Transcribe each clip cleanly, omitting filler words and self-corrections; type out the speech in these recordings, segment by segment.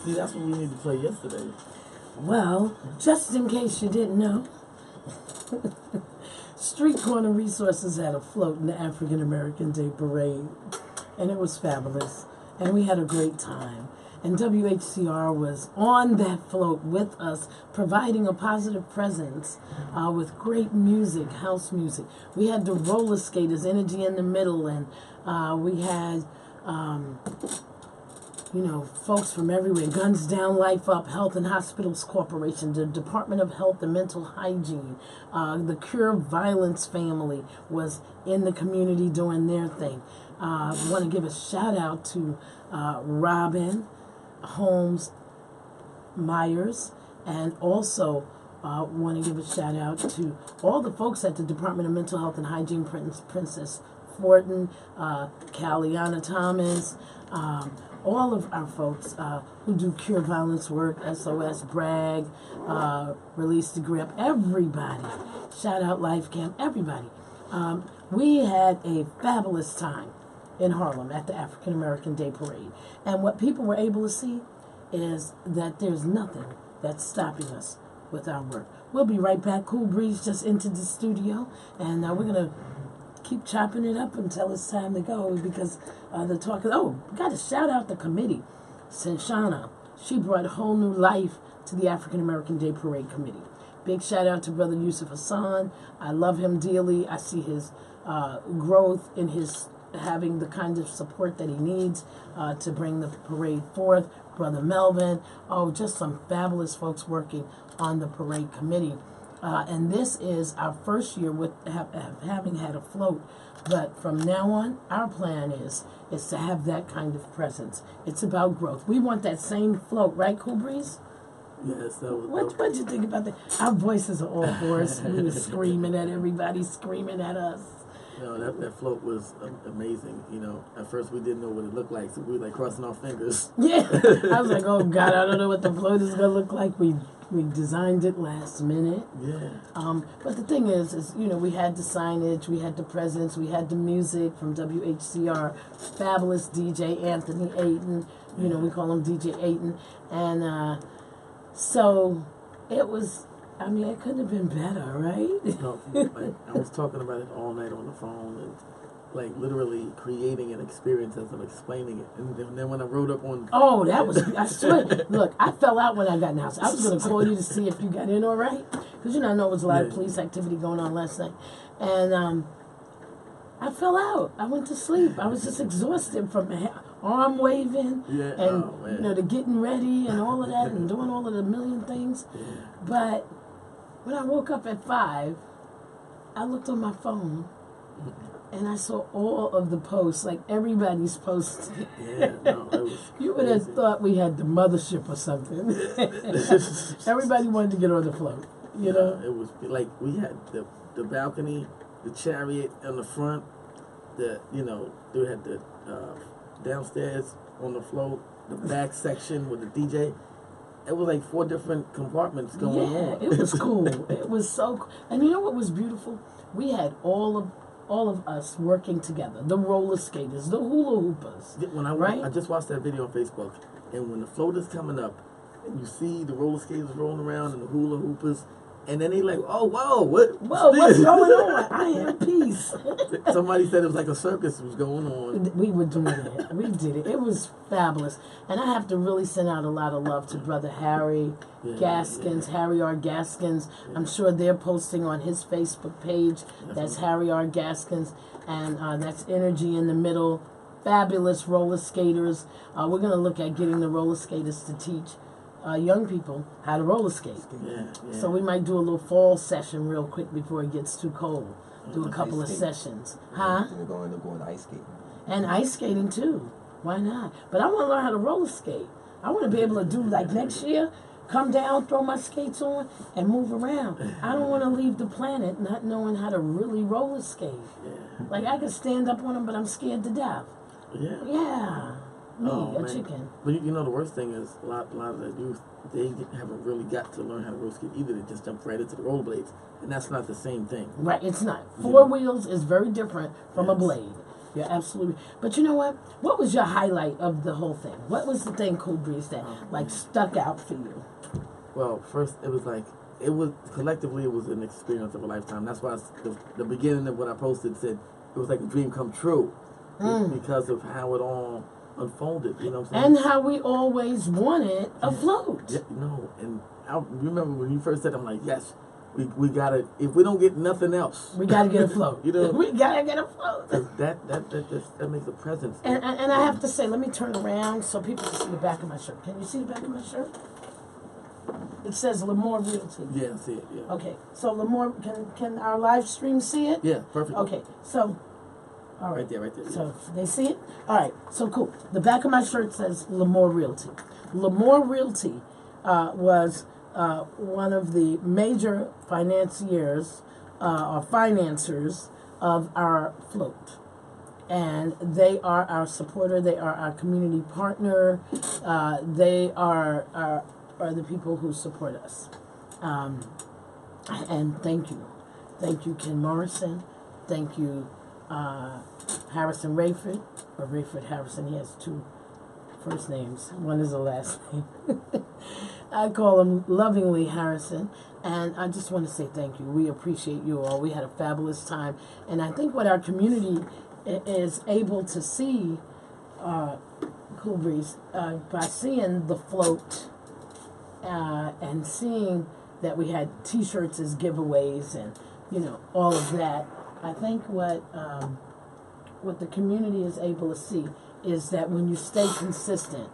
See, that's what we need to play yesterday. Well, just in case you didn't know, Street Corner Resources had a float in the African American Day Parade, and it was fabulous, and we had a great time. And WHCR was on that float with us, providing a positive presence with great music, house music. We had the roller skaters, Energy in the Middle, and we had, folks from everywhere. Guns Down, Life Up, Health and Hospitals Corporation, the Department of Health and Mental Hygiene, the Cure Violence family was in the community doing their thing. I want to give a shout out to Robin Holmes Myers, and also want to give a shout out to all the folks at the Department of Mental Health and Hygiene, Princess Fortin, Caliana Thomas, all of our folks who do cure violence work, SOS, Bragg, Release the Grip, everybody. Shout out Life Camp, everybody. We had a fabulous time in Harlem at the African American Day Parade. And what people were able to see is that there's nothing that's stopping us with our work. We'll be right back. Cool Breeze just entered the studio, and we're going to keep chopping it up until it's time to go, because the talk is, got to shout out the committee. Senshana, she brought whole new life to the African American Day Parade Committee. Big shout out to Brother Yusuf Hassan. I love him dearly. I see his growth in his having the kind of support that he needs to bring the parade forth. Brother Melvin, just some fabulous folks working on the parade committee. And this is our first year with having had a float. But from now on, our plan is to have that kind of presence. It's about growth. We want that same float, right, Cool Breeze? Yes, that was. What'd you think about that? Our voices are all hoarse. We were screaming at everybody, screaming at us. That float was amazing. At first we didn't know what it looked like, so we were like crossing our fingers. Yeah, I was like, oh God, I don't know what the float is gonna look like. We designed it last minute. Yeah. But the thing is we had the signage, we had the presence, we had the music from WHCR, fabulous DJ Anthony Ayton. We call him DJ Ayton, and so it was. I mean, it couldn't have been better, right? No, I was talking about it all night on the phone, and literally creating an experience as I'm explaining it. And then when I wrote up on... Oh, that was... I swear. Look, I fell out when I got in the house. I was going to call you to see if you got in all right. Because, I know there was a lot of police activity going on last night. And I fell out. I went to sleep. I was just exhausted from arm waving and, the getting ready and all of that and doing all of the million things. Yeah. But... when I woke up at 5, I looked on my phone and I saw all of the posts, like everybody's posting. Yeah, no, it was You would have thought we had the mothership or something. Everybody wanted to get on the float, It was like we had the balcony, the chariot on the front, they had the downstairs on the float, the back section with the DJ. It was like 4 different compartments going on. Yeah, it was cool. It was so cool. And you know what was beautiful? We had all of us working together. The roller skaters, the hula hoopers. I just watched that video on Facebook, and when the float is coming up, and you see the roller skaters rolling around and the hula hoopers, and then they like, oh, whoa, what's going on? I am peace. Somebody said it was like a circus was going on. We were doing it. We did it. It was fabulous. And I have to really send out a lot of love to Brother Harry Gaskins, Harry R. Gaskins. I'm sure they're posting on his Facebook page. That's Harry R. Gaskins. And that's Energy in the Middle. Fabulous roller skaters. We're going to look at getting the roller skaters to teach young people how to roller skate. Yeah. So we might do a little fall session real quick before it gets too cold. Do a couple of sessions. Huh? They're going ice skating. And ice skating too. Why not? But I want to learn how to roller skate. I want to be able to do like next year, come down, throw my skates on, and move around. I don't want to leave the planet not knowing how to really roller skate. Yeah. Like I could stand up on them, but I'm scared to death. Yeah. Yeah. A chicken. But the worst thing is a lot of the youth, they haven't really got to learn how to roller skate either. They just jump right into the rollerblades, and that's not the same thing. Right, it's not. Four wheels is very different from a blade. You're absolutely. But you know what? What was your highlight of the whole thing? What was the thing, Cool Breeze, that like stuck out for you? Well, first it was like it was collectively it was an experience of a lifetime. That's why the beginning of what I posted said it was like a dream come true because of how it all unfolded. You know what I'm saying? And how we always wanted a float. Yeah, no, and I remember when you first said, I'm like, yes, we gotta. If we don't get nothing else, We gotta get a float. You know, We gotta get a float. that makes a presence. And I have to say, let me turn around so people can see the back of my shirt. Can you see the back of my shirt? It says Lemoore Realty. Yeah, I see it. Yeah. Okay, so Lemoore, can our live stream see it? Yeah, perfect. Okay, so, all right. Right there, right there. So they see it? All right, so cool. The back of my shirt says Lemoore Realty. Lemoore Realty was one of the major financiers or financiers of our float. And they are our supporter. They are our community partner. They are the people who support us. And thank you. Thank you, Ken Morrison. Thank you, Harrison Rayford, or Rayford Harrison. He has two first names. One is a last name. I call him lovingly Harrison. And I just want to say thank you. We appreciate you all. We had a fabulous time. And I think what our community is able to see, Cool Breeze, by seeing the float and seeing that we had T-shirts as giveaways and, you know, all of that. I think what the community is able to see is that when you stay consistent,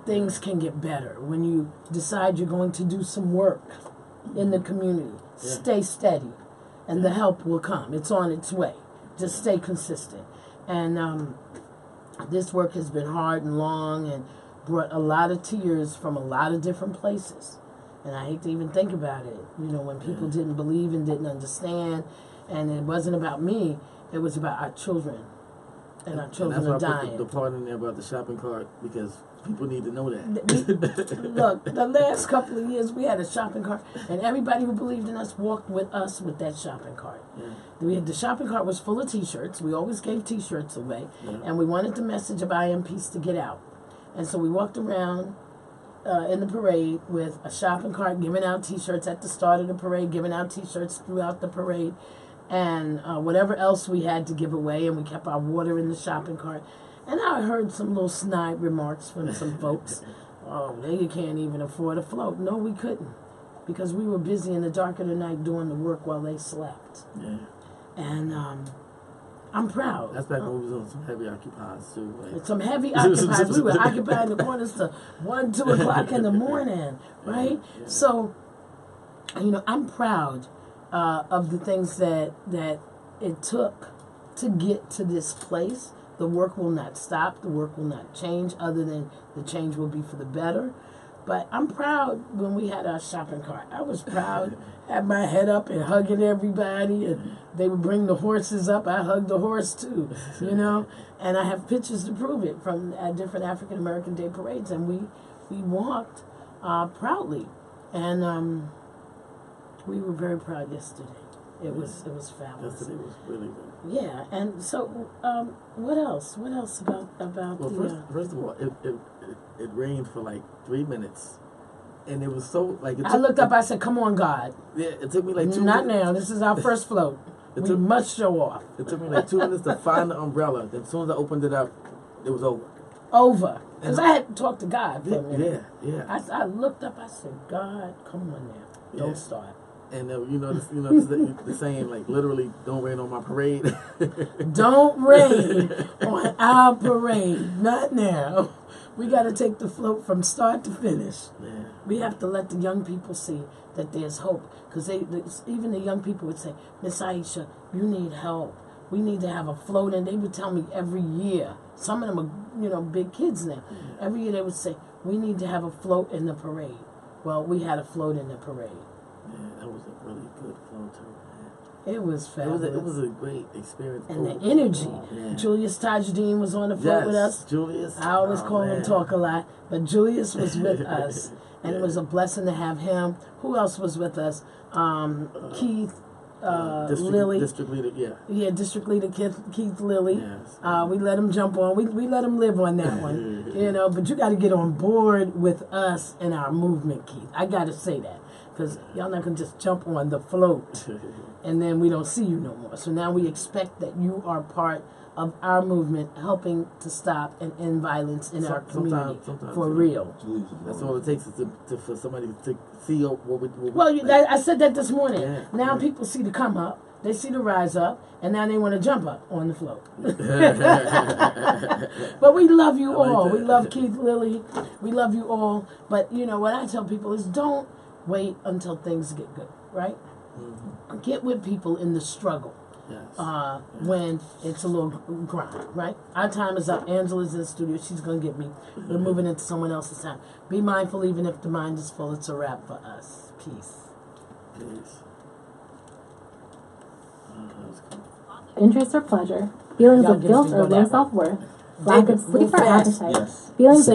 things can get better. When you decide you're going to do some work in the community, stay steady, and the help will come. It's on its way. Just stay consistent. And this work has been hard and long and brought a lot of tears from a lot of different places. And I hate to even think about it. You know, when people didn't believe and didn't understand, and it wasn't about me, it was about our children. And our children are dying. That's why I put the part in there about the shopping cart, because people need to know that. Look, the last couple of years we had a shopping cart, and everybody who believed in us walked with us with that shopping cart. The shopping cart was full of T-shirts. We always gave T-shirts away, and we wanted the message of I Am Peace to get out. And so we walked around in the parade with a shopping cart, giving out T-shirts at the start of the parade, giving out T-shirts throughout the parade, and whatever else we had to give away, and we kept our water in the shopping cart. And I heard some little snide remarks from some folks. Oh, they can't even afford a float. No, we couldn't, because we were busy in the dark of the night doing the work while they slept. Yeah. And I'm proud. That's back when we was on some heavy occupies too. Like. Some heavy occupies. We were occupying the corners to 1, 2 o'clock in the morning, right? Yeah. So, you know, I'm proud of the things that it took to get to this place. The work will not stop. The work will not change, other than the change will be for the better. But I'm proud when we had our shopping cart. I was proud, had my head up and hugging everybody, and they would bring the horses up. I hugged the horse too, you know. And I have pictures to prove it from different African American Day parades, and we walked proudly, and we were very proud yesterday. It was fabulous. Yesterday was really good. Yeah, and so what else? What else about well, first of all, it rained for like 3 minutes, and it was so like. I looked up. I said, "Come on, God." Yeah, it took me like 2 Not minutes. now. This is our first float. We must show off. It took me like 2 minutes to find the umbrella. Then as soon as I opened it up, it was over. Over. Because I had to talk to God for a minute. Yeah. I looked up. I said, "God, come on now. Don't start." And the saying, like, literally, don't rain on my parade. Don't rain on our parade. Not now. We got to take the float from start to finish. Yeah. We have to let the young people see that there's hope. Because even the young people would say, Miss Iesha, you need help. We need to have a float. And they would tell me every year. Some of them are, big kids now. Yeah. Every year they would say, we need to have a float in the parade. Well, we had a float in the parade. Yeah, that was a really good flow too. It was fabulous. It was a great experience. And the energy. Yeah. Julius Tajudeen was on the float with us. Julius. I always call him Talk a Lot, but Julius was with us. And it was a blessing to have him. Who else was with us? Keith, Lily. District leader, yeah. Yeah, District Leader Keith Lilly. Yes. We let him jump on. We let him live on that one. But you got to get on board with us and our movement, Keith. I got to say that. Because y'all not going to just jump on the float and then we don't see you no more. So now we expect that you are part of our movement, helping to stop and end violence in our community. Sometimes, for real. That's all it takes is for somebody to see what we Well, I said that this morning. Yeah, now people see the come up, they see the rise up, and now they want to jump up on the float. But we love you all. We love Keith Lilly. We love you all. But what I tell people is don't wait until things get good, right? Mm-hmm. Get with people in the struggle. Yes. When it's a little grind, right? Our time is up. Angela's in the studio. She's going to get me. We're moving into someone else's time. Be mindful even if the mind is full. It's a wrap for us. Peace. Peace. Interest or pleasure, feelings of guilt or low self-worth, lack of sleep or appetite, feelings of